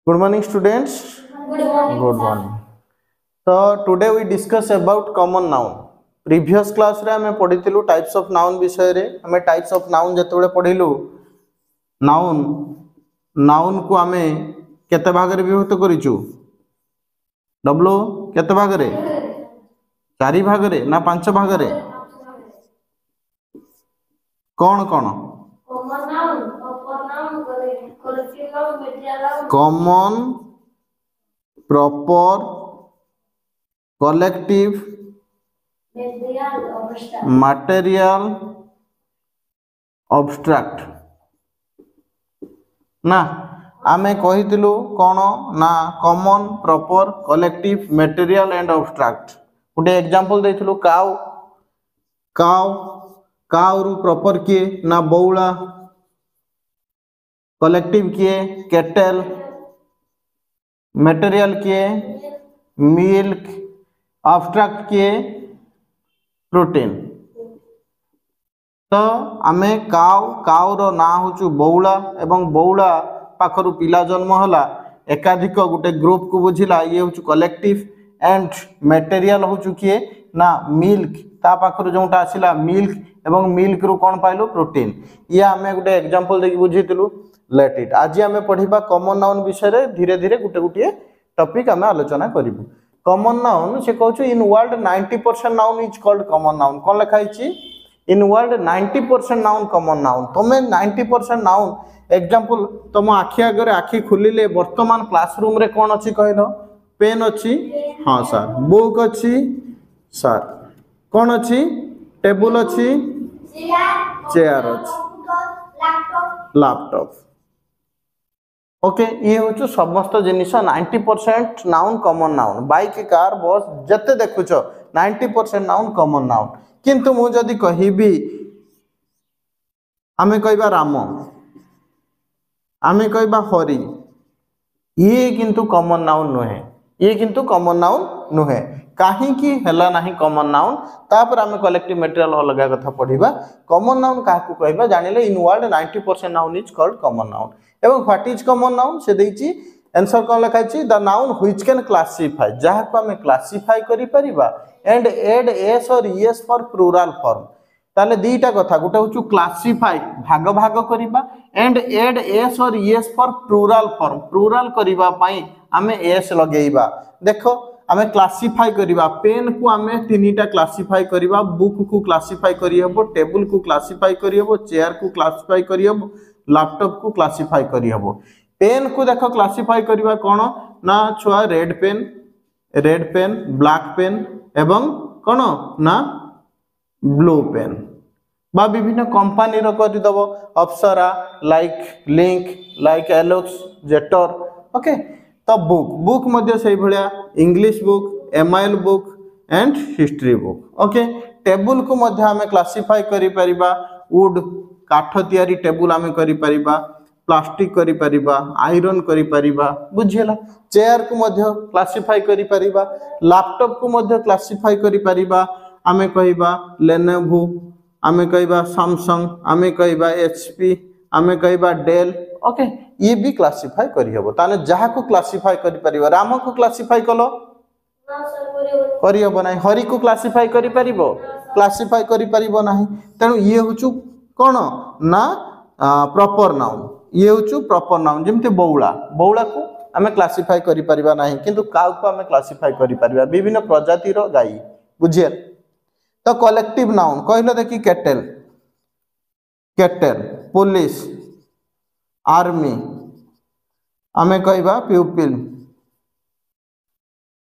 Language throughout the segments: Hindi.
Good morning, students. Good morning. Good morning. So today we discuss about common noun. Previous class रे हमें पढ़िथिलु types of noun विषय रे हमें types of noun जतबेले पढ़िलु noun को हमें केते भाग रे विभक्त करिछु डब्लू केते भाग रे चारि भाग रे ना पांच भाग रे कौन कौन common proper collective material obstruct ना आमे कहिथिलु कोन ना common proper collective material and obstruct गोटे एग्जांपल देथिलु काउ काउ काउ रु प्रॉपर किए ना बौला कलेक्टिव किए केटल मटेरियल किए मिल्क ऑब्स्ट्रैक्ट किए प्रोटीन तो आमे काउ काउ रो ना होचु बौला एवं बौला पाखरु पिला जन्म होला एकाधिक गोटे ग्रुप को बुझिला ये होचु कलेक्टिव एंड मटेरियल होचु किए ना मिल्क ता पाखरु जोंटा आसिला मिल्क एवं मिल्क रु कोन पाइलो प्रोटीन ये आमे गोटे एग्जांपल देखि बुझितिलु लेट इट आज आमे पढिबा कॉमन नाउन विषय रे धीरे धीरे गोटे गोटे टॉपिक आमे आलोचना करिबु कॉमन नाउन से कहउछु in world 90% noun is called common noun कोन लिखाइछि in world 90% noun common noun तमे 90% नाउन एग्जांपल तुम आखि आगे आखि खुलिले वर्तमान क्लासरूम रे कोन अछि कहलो पेन अछि हां सर बुक अछि सर कोन अछि टेबल अछि चेयर अछि लैपटॉप ओके ये होचु समस्त जिनिस 90% noun common noun bike car bus जते देखुछ 90% नाउन कॉमन नाउन किंतु मु जदी कहिबी आमे कहबा राम आमे कहबा हरि ये किंतु कॉमन नाउन नुहे ये किंतु कॉमन नाउन नुहे काहे कि हला नाही कॉमन नाउन तापर आमे कलेक्टिव मटेरियल अलगा कथा पढिबा कॉमन नाउन काहा को कहबा जानिले in world 90% noun is called common noun एवं व्हाट इज कॉमन नाउन से देछि आंसर कोन लिखाइछि the noun which can classify जहा को हमें क्लासिफाई करि परिबा and add s or es for plural form ताले दीटा कथा गोटे होचु क्लासिफाई भाग भाग करिबा and add s or es for plural करिबा पई हमें एस लगेइबा देखो हमें क्लासिफाई करिबा पेन को हमें तीनटा क्लासिफाई करिबा बुक को क्लासिफाई करि हबो टेबल को क्लासिफाई करि हबो चेयर को क्लासिफाई करि हबो लैपटॉप को क्लासिफाई करि हबो पेन को देखो क्लासिफाई करिबा कोन ना छुआ रेड पेन ब्लैक पेन एवं कोन ना ब्लू पेन बा विभिन्न कंपनी रो करि दबो अप्सरा लाइक लिंक लाइक एलोक्स जेटर ओके तो बुक मध्ये सही भलिया English book MIL book and history book okay table को मध्ये हमें क्लासिफाई करि परिबा वुड काठ तयारी टेबल हमें करि परिबा प्लास्टिक करि परिबा आयरन करि परिबा बुझियला चेयर को मध्ये क्लासिफाई करि परिबा लैपटॉप को मध्ये क्लासिफाई करि परिबा हमें कहबा लेनोवो हमें कहबा सैमसंग हमें कहबा एचपी हमें कहबा डेल ओके ये भी क्लासिफाई करि हबो ताने जहा को क्लासिफाई करि परिबो राम को क्लासिफाई कलो करि हबो नाही हरि को क्लासिफाई करि परिबो क्लासिफाई करि परिबो नाही तेनु ये होचु कोन ना प्रॉपर नाउन ये होचु प्रॉपर नाउन जेमते बौला को हमें क्लासिफाई करि परिबा नाही किंतु काउ को हमें क्लासिफाई करि परिबा विभिन्न प्रजाति रो गाई बुझिए तो कलेक्टिव नाउन कहलो देखि केटल पुलिस आर्मी हमें कहबा प्यूपिल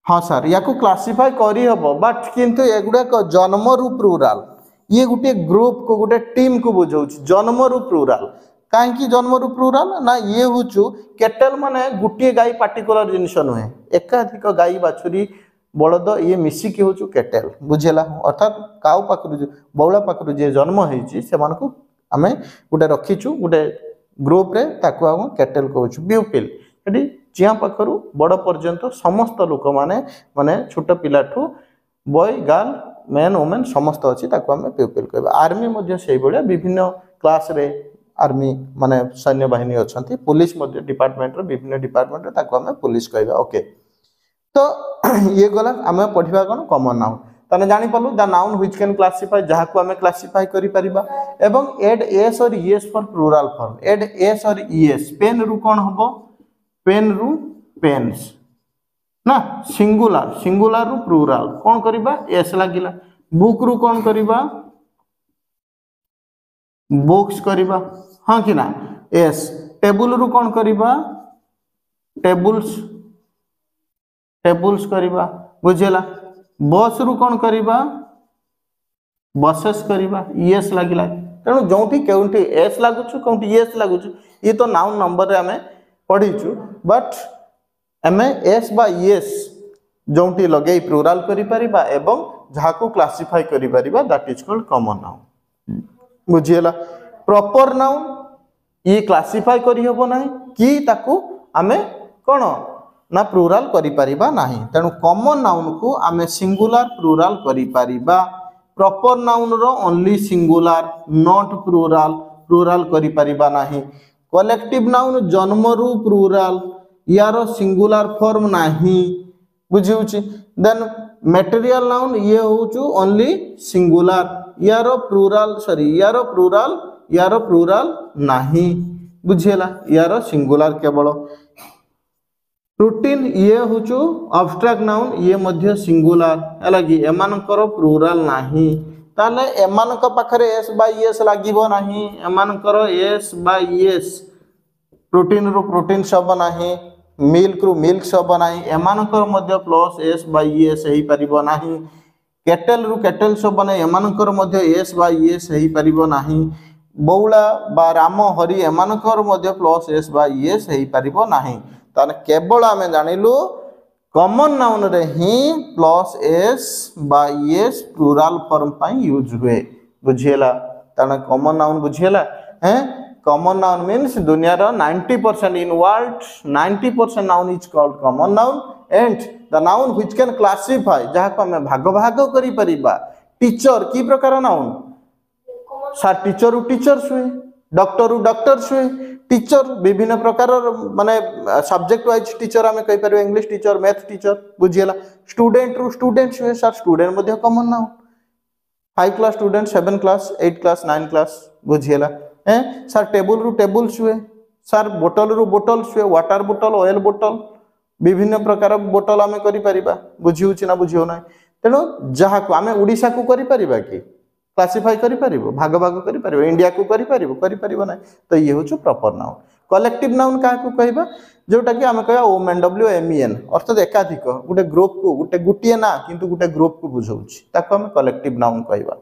हाँ सर या को क्लासिफाई करी हबो बट किंतु एगुडा को जन्म रु प्लूरल ये गोटे ग्रुप को गोटे टीम को बुझाउछ जन्म रु प्लूरल काहे कि जन्म रु प्लूरल ना ये होचु केटल माने गुटिए गाई पार्टिकुलर जिनिस नुहे एकाधिक गाई बाछुरी बलद ये मिसी के होचु केटल बुझेला अर्थात काउ पाखरु बौला पाखरु जे जन्म हेछि से मानको हमें गोटे रखिछु गोटे ग्रुप रे ताको हम केटल कहउछु प्यूपिल एडी चिया पाखरु बड़ पर्यंत समस्त लोक माने छोट पिलाठू बॉय गर्ल मैन वुमेन समस्त अछि ताको हम प्यूपिल कहबा आर्मी मध्ये सेही बळे विभिन्न क्लास रे आर्मी माने सैन्य बाहिनी अच्छी पुलिस डिपार्टमेंट विभिन्न डिपार्टमेंट ताको आम पुलिस कहवा ओके तो ये गला आम पढ़ा कौन कॉमन नाउन ताने जानि पालु the noun which can classify जहाँ को आम क्लासिफाई करि परिबा एवं add s or es for plural form add s or es pen रु कौन हबो पेन रु पेन्स ना सिंगुलर सिंगुलर रु प्लूरल कौन करिबा एस लागिला बुक रु कौन करिबा बुक्स करिबा हां कि ना एस टेबल रु कौन करिबा टेबल्स टेबल्स करिबा बुझेला बस रु कौन करिबा बसेस करिबा ईएस लागिला तेणु जोठी केउठी एस लागुछु कोठी ईएस लागुछु ये तो नाउन नंबर रे हमें पढ़ीछु बट हमें एस बा ईएस जोठी लगे प्लूरल करि परिबा एवं जहा को क्लासिफाई करि परिबा that is called common noun बुझियला प्रॉपर नाउन ये क्लासिफाई करि हबो नाही कि ताकू हमें कोन ना प्लूरल करि परिबा नाही तेणु कॉमन नाउन को आमे सिंगुलर प्लूरल करि परिबा प्रॉपर नाउन रो only singular not plural plural करि परिबा नाही कलेक्टिव नाउन जन्मरु प्लूरल यारो सिंगुलर फॉर्म नाही बुझिउची देन मटेरियल नाउन ये होचु ओनली सिंगुलर यारो प्लूरल नाही बुझियला यारो सिंगुलर केवल रूटीन ये होचु अब्स्ट्रैक्ट नाउन ये मध्य सिंगुलर हलागी एमानकर प्लूरल नाही ताले एमानक पाखरे एस बाय एस लागिबो नाही एमानकर एस बाय एस प्रोटीन रो प्रोटीन सब नाही मिल्क रो मिल्क सब नाही एमानकर मध्य प्लस एस बाय एस हेई परिबो नाही केटल रो केटल सब नाही एमानकर मध्य एस बाय एस हेई परिबो नाही बौला बा राम हरि एमानकर मध्य प्लस एस बाय एस हेई परिबो नाही ताने केवल आमे जानिलु कॉमन नाउन रे ही प्लस एस बाय एस प्लूरल फॉर्म पाई यूज हुए बुझियला ताने कॉमन नाउन बुझियला हैं कॉमन नाउन मीन्स दुनिया रो 90% इन world 90% noun is called common noun and the noun which can classify जहा को हमें भाग भाग करि परिबा टीचर की प्रकार नाउन सर टीचर रु टीचर्स हुए डॉक्टर रु डॉक्टर्स हुए टीचर विभिन्न प्रकार माने सब्जेक्ट वाइज टीचर हमें कहि परबे इंग्लिश टीचर मैथ टीचर बुझियला स्टूडेंट रु स्टूडेंट्स हुए सर स्टूडेंट मध्ये common noun 5 class student 7 class 8 class 9 class बुझियला हैं सर टेबल रु टेबल्स हुए सर बोतल रु बोतल्स हुए वाटर बोतल ऑयल बोतल विभिन्न प्रकार बोतल हमें करि परिबा बुझिउछि ना बुझियो ना तेनो जहा को हमें ओडिसा को करि परिबा कि क्लासिफाई करि परिबो भाग भाग करि परिबो इंडिया को करि परिबो ना तो ये होछु प्रॉपर नाउन कलेक्टिव नाउन का को कहबा जोटा कि हमें कहबा women W M E N अर्थात एकाधिक गुटे ग्रुप को गुटिए ना किंतु गुटे ग्रुप को बुझौछि ताको हमें कलेक्टिव नाउन कहबा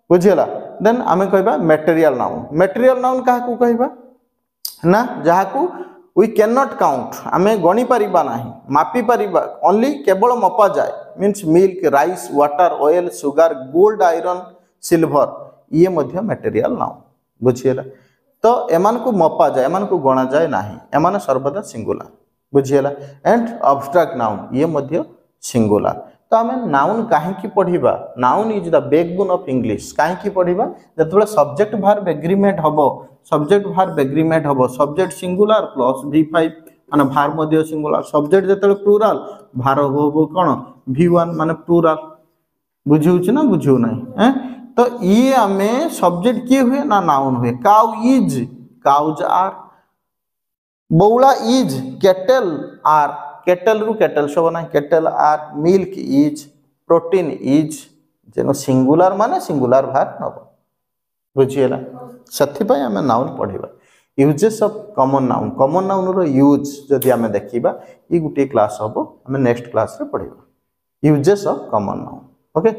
बुझियला देन हमें कहबा मटेरियल नाउन का को कहबा ना जहा को वी कैन नॉट काउंट आमे गणी परिबा नाही मापी परिबा ओनली केवल मपा जाए means milk rice water oil sugar gold iron silver ये मध्य मटेरियल नाउन बुझियला तो एमान को मपा जाए एमान को गणा जाए नाही एमान सर्वदा सिंगुलर बुझियला एंड अब्स्ट्रैक्ट नाउन ये मध्य सिंगुलर तो आमे नाउन काहे की पढिबा noun is the backbone of English काहे की पढिबा जतबे सब्जेक्ट वर्ब एग्रीमेंट हबो सब्जेक्ट सिंगुलर प्लस v5 माने भार मध्य सिंगुलर सब्जेक्ट जतबे प्लूरल भार होबो कोन v1 माने प्लूरल बुझिउछ ना बुझिउ नै हैं तो ये हमें सब्जेक्ट की हुए ना नाउन हुए काउ इज काउज आर बौला इज केटल आर केटल रु केटल सब ना cattle are milk is protein is जेनो सिंगुलर माने सिंगुलर भार नब बुझियला सथि पय हमें नाउन पढिबा यूजेस ऑफ कॉमन नाउन रो यूज जदि हमें देखिबा ई गुटे क्लास हबो हमें नेक्स्ट क्लास रे पढिबा uses of common noun okay.